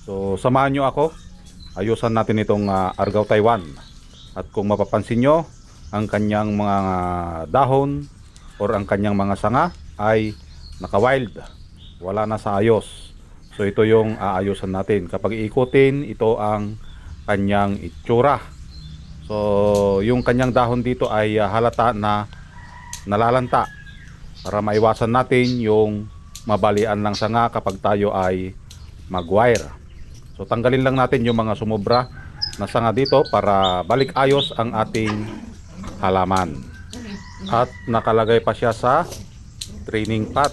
So samahan nyo ako, ayusan natin itong Argao Taiwan. At kung mapapansin nyo, ang kanyang mga dahon or ang kanyang mga sanga ay naka-wild, wala na sa ayos. So ito yung aayusan natin. Kapag iikutin, ito ang kanyang itsura. So yung kanyang dahon dito ay halata na nalalanta, para maiwasan natin yung mabalian ng sanga kapag tayo ay mag-wire. So tanggalin lang natin yung mga sumobra na sanga dito para balik ayos ang ating halaman. At nakalagay pa siya sa training pot.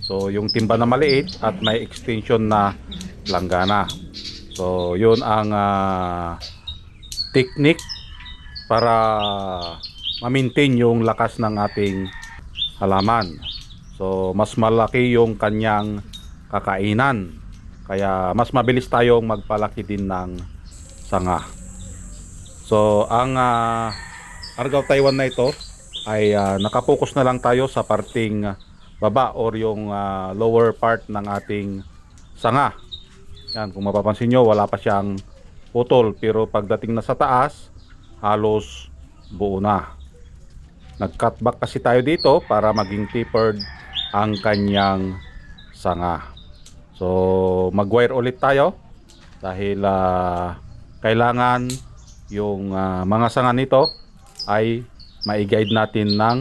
So yung timba na maliit at may extension na langgana. So yun ang technique para ma-maintain yung lakas ng ating halaman. So mas malaki yung kanyang kakainan, kaya mas mabilis tayong magpalaki din ng sanga. So ang Argao Taiwan na ito ay nakapokus na lang tayo sa parting baba or yung lower part ng ating sanga. Yan, kung mapapansin nyo, wala pa siyang putol, pero pagdating na sa taas, halos buo na. Nag-cut back kasi tayo dito para maging tapered ang kanyang sanga. So mag-wire ulit tayo dahil kailangan yung mga sanga nito ay ma-guide natin ng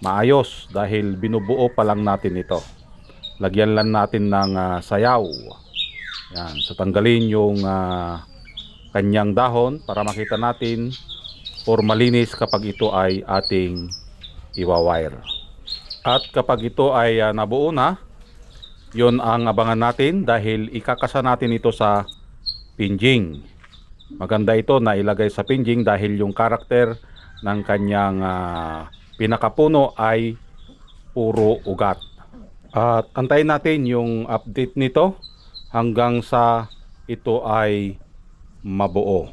maayos dahil binubuo pa lang natin ito. Lagyan lang natin ng sayaw. Yan, so tanggalin yung kanyang dahon para makita natin or malinis kapag ito ay ating iwa-wire. At kapag ito ay nabuo na, yon ang abangan natin dahil ikakasa natin ito sa pinjing. Maganda ito na ilagay sa pinjing dahil yung karakter ng kanyang pinakapuno ay puro ugat. At antayin natin yung update nito hanggang sa ito ay mabuo.